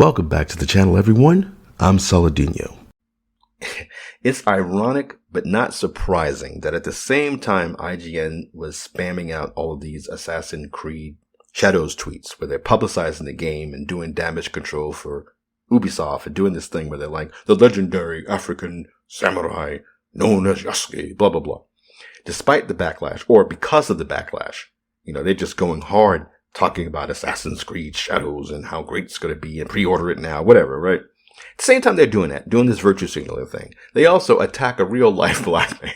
Welcome back to the channel, everyone. I'm Saladino. It's ironic, but not surprising, that at the same time IGN was spamming out all of these Assassin's Creed Shadows tweets, where they're publicizing the game and doing damage control for Ubisoft and doing this thing where they're like, the legendary African samurai known as Yasuke, blah, blah, blah. Despite the backlash, or because of the backlash, they're just going hard talking about Assassin's Creed Shadows and how great it's going to be and pre-order it now, whatever, right? At the same time they're doing this virtue signaling thing, they also attack a real-life black man,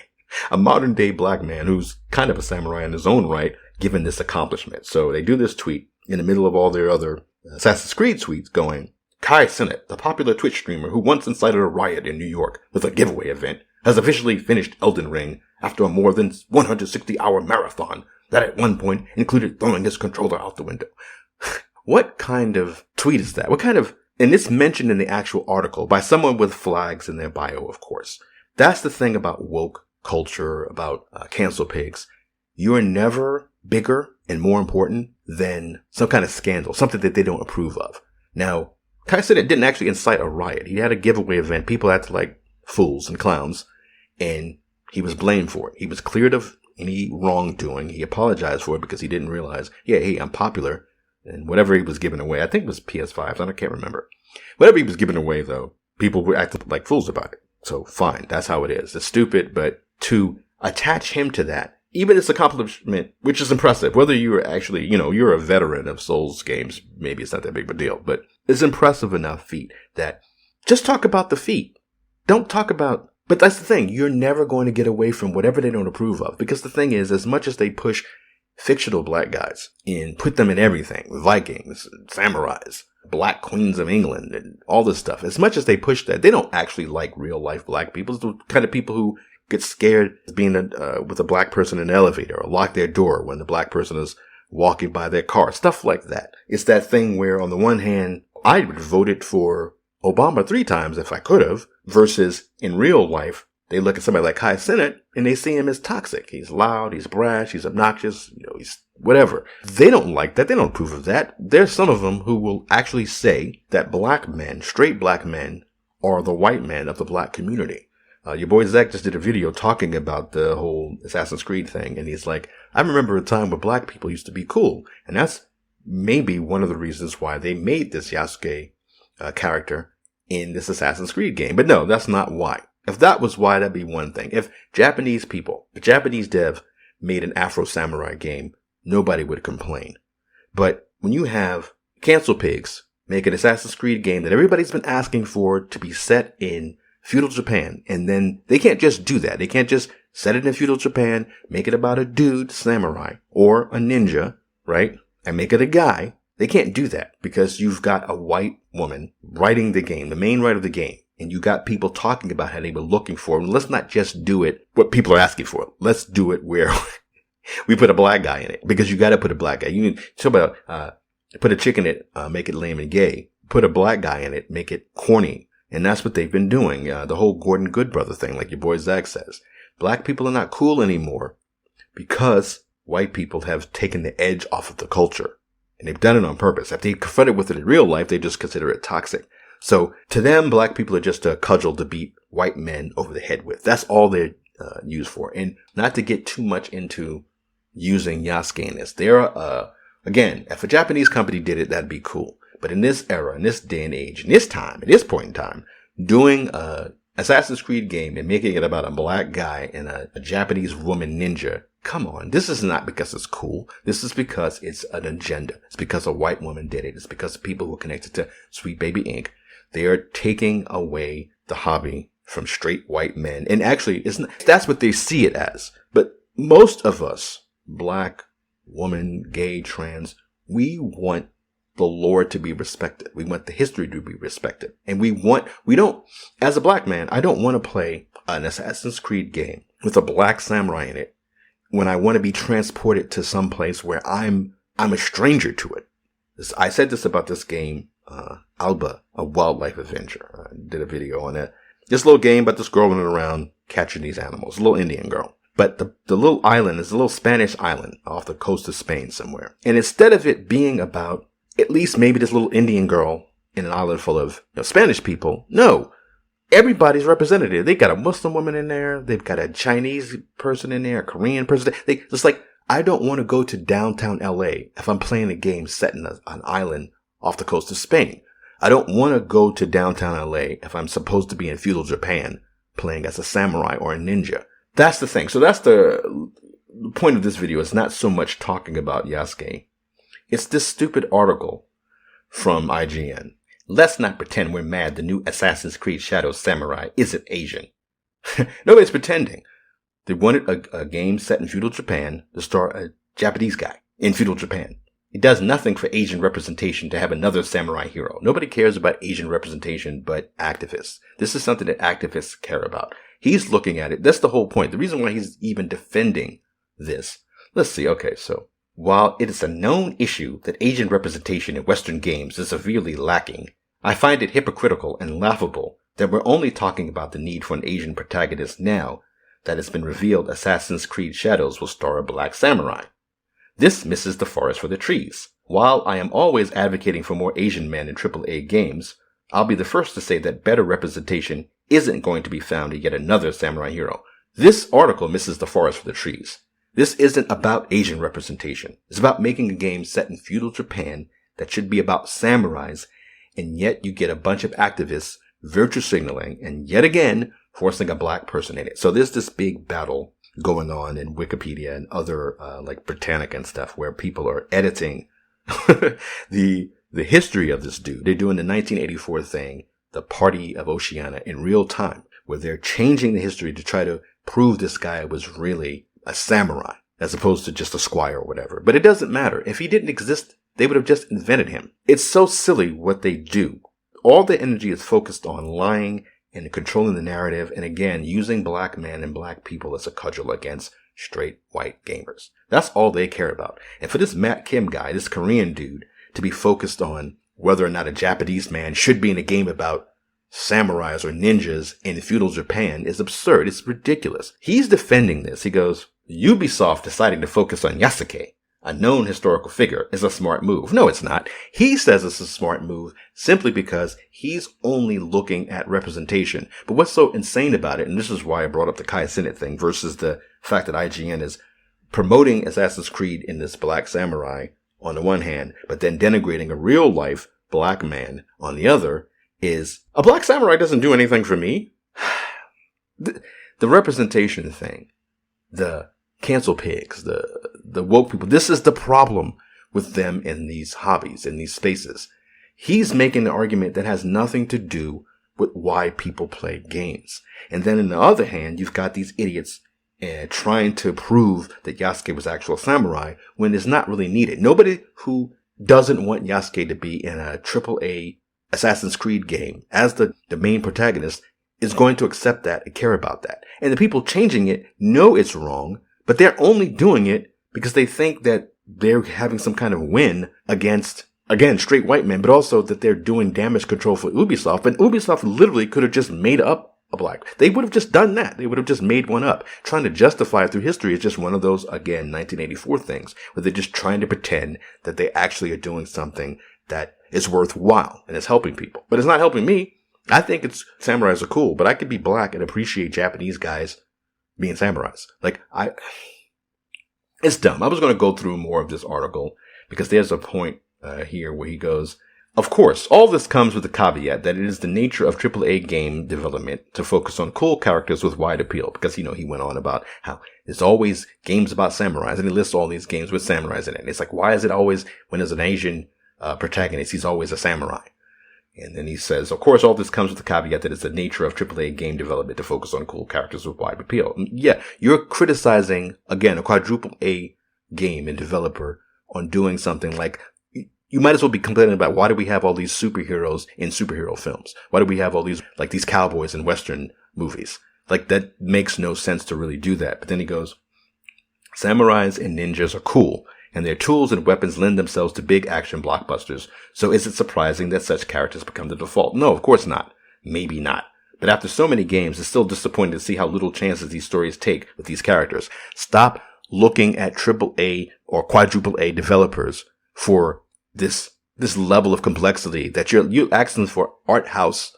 a modern-day black man who's kind of a samurai in his own right, given this accomplishment. So they do this tweet in the middle of all their other Assassin's Creed tweets going, Cenat, the popular Twitch streamer who once incited a riot in New York with a giveaway event, has officially finished Elden Ring after a more than 160-hour marathon that at one point included throwing his controller out the window. What kind of tweet is that? And it's mentioned in the actual article by someone with flags in their bio, of course. That's the thing about woke culture, about cancel pigs. You are never bigger and more important than some kind of scandal, something that they don't approve of. Now, Cenat didn't actually incite a riot. He had a giveaway event. People acted like fools and clowns, and he was blamed for it. He was cleared of any wrongdoing. He apologized for it because he didn't realize, hey, I'm popular. And whatever he was giving away, I think it was PS5, I can't remember. Whatever he was giving away, though, people were acting like fools about it. So fine, that's how it is. It's stupid, but to attach him to that, even as accomplishment, which is impressive, whether you're actually, you're a veteran of Souls games, maybe it's not that big of a deal, but it's impressive enough feat that just talk about the feat. Don't talk about. But that's the thing. You're never going to get away from whatever they don't approve of. Because the thing is, as much as they push fictional black guys and put them in everything, Vikings, samurais, black queens of England, and all this stuff, as much as they push that, they don't actually like real life black people. It's the kind of people who get scared being with a black person in an elevator or lock their door when the black person is walking by their car. Stuff like that. It's that thing where, on the one hand, I would have voted for Obama 3 times if I could have, versus in real life, they look at somebody like Cenat and they see him as toxic. He's loud, he's brash, he's obnoxious, he's whatever. They don't like that. They don't approve of that. There's some of them who will actually say that black men, straight black men, are the white men of the black community. Your boy Zach just did a video talking about the whole Assassin's Creed thing, and he's like, I remember a time where black people used to be cool. And that's maybe one of the reasons why they made this Yasuke character in this Assassin's Creed game. But no, that's not why. If that was why, that'd be one thing. If Japanese dev made an Afro Samurai game, nobody would complain. But when you have cancel pigs make an Assassin's Creed game that everybody's been asking for to be set in feudal Japan, and then they can't just do that. They can't just set it in feudal Japan, make it about a dude, samurai, or a ninja, right? And make it a guy. They can't do that because you've got a white woman writing the game, the main writer of the game, and you got people talking about how they were looking for it. And let's not just do it what people are asking for. Let's do it where we put a black guy in it, because you got to put a black guy. You need to about put a chick in it, make it lame and gay. Put a black guy in it, make it corny, and that's what they've been doing. The whole Gordon Goodbrother thing, like your boy Zach says, black people are not cool anymore because white people have taken the edge off of the culture. And they've done it on purpose. If they confronted with it in real life, they just consider it toxic. So to them, black people are just a cudgel to beat white men over the head with. That's all they're used for. And not to get too much into using Yasuke in this. Again, if a Japanese company did it, that'd be cool. But in this era, in this day and age, in this time, at this point in time, doing a Assassin's Creed game and making it about a black guy and a Japanese woman ninja, come on. This is not because it's cool. This is because it's an agenda. It's because a white woman did it. It's because of people who are connected to Sweet Baby Inc. They are taking away the hobby from straight white men. And actually, that's what they see it as. But most of us, black, woman, gay, trans, we want the lore to be respected. We want the history to be respected. And as a black man, I don't want to play an Assassin's Creed game with a black samurai in it when I want to be transported to some place where I'm a stranger to it. I said this about this game, Alba, a wildlife adventure. I did a video on it. This little game about this girl running around catching these animals, a little Indian girl. But the little island is a little Spanish island off the coast of Spain somewhere. And instead of it being about at least maybe this little Indian girl in an island full of Spanish people. No, everybody's represented. They got a Muslim woman in there. They've got a Chinese person in there, a Korean person. It's like, I don't want to go to downtown LA if I'm playing a game set in an island off the coast of Spain. I don't want to go to downtown LA if I'm supposed to be in feudal Japan playing as a samurai or a ninja. That's the thing. So that's the point of this video. Is not so much talking about Yasuke. It's this stupid article from IGN. Let's not pretend we're mad the new Assassin's Creed Shadows Samurai isn't Asian. Nobody's pretending. They wanted a game set in feudal Japan to star a Japanese guy in feudal Japan. It does nothing for Asian representation to have another samurai hero. Nobody cares about Asian representation but activists. This is something that activists care about. He's looking at it. That's the whole point. The reason why he's even defending this. Let's see. Okay, so while it is a known issue that Asian representation in Western games is severely lacking, I find it hypocritical and laughable that we're only talking about the need for an Asian protagonist now that it's been revealed Assassin's Creed Shadows will star a black samurai. This misses the forest for the trees. While I am always advocating for more Asian men in AAA games, I'll be the first to say that better representation isn't going to be found in yet another samurai hero. This article misses the forest for the trees. This isn't about Asian representation. It's about making a game set in feudal Japan that should be about samurais, and yet you get a bunch of activists virtue signaling and yet again forcing a black person in it. So there's this big battle going on in Wikipedia and other like Britannica and stuff where people are editing the history of this dude. They're doing the 1984 thing, the Party of Oceania, in real time, where they're changing the history to try to prove this guy was really a samurai as opposed to just a squire or whatever. But it doesn't matter. If he didn't exist, they would have just invented him. It's so silly what they do. All the energy is focused on lying and controlling the narrative, and again, using black men and black people as a cudgel against straight white gamers. That's all they care about. And for this Matt Kim guy, this Korean dude, to be focused on whether or not a Japanese man should be in a game about samurais or ninjas in feudal Japan is absurd. It's ridiculous. He's defending this. He goes, Ubisoft deciding to focus on Yasuke, a known historical figure, is a smart move. No, it's not. He says it's a smart move simply because he's only looking at representation. But what's so insane about it, and this is why I brought up the Cenat thing versus the fact that IGN is promoting Assassin's Creed in this black samurai on the one hand, but then denigrating a real life black man on the other, is a black samurai doesn't do anything for me. The representation thing, the cancel pigs, the woke people. This is the problem with them in these hobbies, in these spaces. He's making an argument that has nothing to do with why people play games. And then on the other hand, you've got these idiots trying to prove that Yasuke was actual samurai when it's not really needed. Nobody who doesn't want Yasuke to be in a AAA Assassin's Creed game as the main protagonist is going to accept that and care about that. And the people changing it know it's wrong, but they're only doing it because they think that they're having some kind of win against, again, straight white men, but also that they're doing damage control for Ubisoft. And Ubisoft literally could have just made up a black. They would have just done that. They would have just made one up. Trying to justify it through history is just one of those, again, 1984 things where they're just trying to pretend that they actually are doing something that is worthwhile and is helping people. But it's not helping me. I think samurais are cool, but I could be black and appreciate Japanese guys being samurais. It's dumb. I was going to go through more of this article because there's a point here where he goes, of course, all this comes with the caveat that it is the nature of AAA game development to focus on cool characters with wide appeal. Because, he went on about how there's always games about samurais, and he lists all these games with samurais in it. And it's like, why is it always, when there's an Asian protagonist, he's always a samurai? And then he says, of course, all this comes with the caveat that it's the nature of AAA game development to focus on cool characters with wide appeal. Yeah, you're criticizing, again, a quadruple A game and developer on doing something like, you might as well be complaining about why do we have all these superheroes in superhero films? Why do we have all these cowboys in Western movies? That makes no sense to really do that. But then he goes, samurais and ninjas are cool, and their tools and weapons lend themselves to big action blockbusters. So is it surprising that such characters become the default? No, of course not. Maybe not. But after so many games, it's still disappointing to see how little chances these stories take with these characters. Stop looking at AAA or quadruple A developers for this this level of complexity that you're asking for art house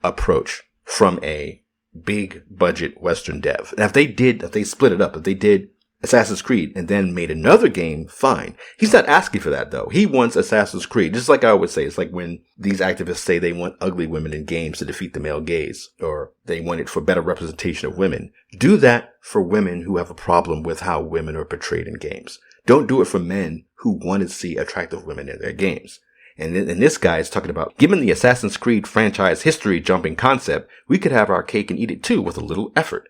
approach from a big budget Western dev. And if they split it up, if they did Assassin's Creed and then made another game, fine. He's not asking for that though. He wants Assassin's Creed. Just like I always say, it's like when these activists say they want ugly women in games to defeat the male gaze, or they want it for better representation of women. Do that for women who have a problem with how women are portrayed in games. Don't do it for men who want to see attractive women in their games. And this guy is talking about, given the Assassin's Creed franchise history jumping concept, we could have our cake and eat it too with a little effort.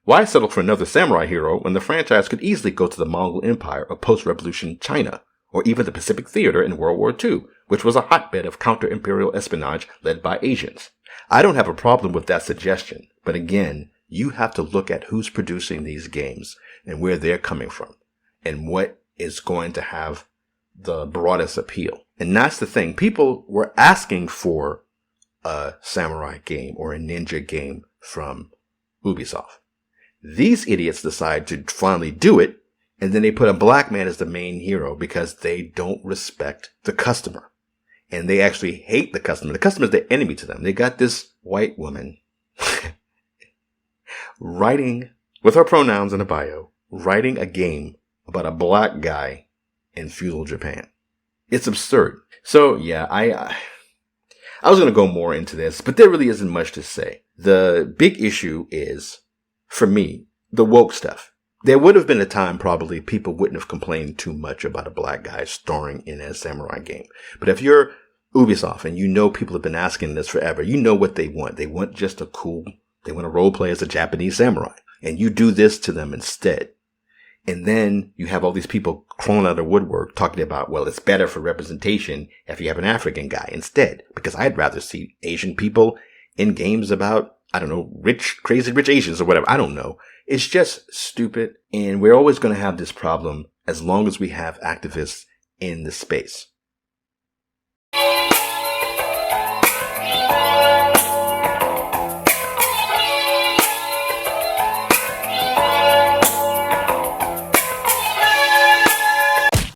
Why settle for another samurai hero when the franchise could easily go to the Mongol Empire or post-revolution China, or even the Pacific Theater in World War II, which was a hotbed of counter-imperial espionage led by Asians? I don't have a problem with that suggestion, but again, you have to look at who's producing these games and where they're coming from, and what is going to have the broadest appeal. And that's the thing. People were asking for a samurai game or a ninja game from Ubisoft. These idiots decide to finally do it, and then they put a black man as the main hero because they don't respect the customer. And they actually hate the customer. The customer is the enemy to them. They got this white woman writing, with her pronouns in a bio, writing a game about a black guy in feudal Japan. It's absurd. So yeah, I was going to go more into this, but there really isn't much to say. The big issue is, for me, the woke stuff. There would have been a time probably people wouldn't have complained too much about a black guy starring in a samurai game. But if you're Ubisoft and you know people have been asking this forever, you know what they want. They want just they want to role play as a Japanese samurai. And you do this to them instead. And then you have all these people crawling out of the woodwork talking about, well, it's better for representation if you have an African guy instead. Because I'd rather see Asian people in games about, I don't know, crazy rich Asians or whatever. I don't know. It's just stupid. And we're always going to have this problem as long as we have activists in the space.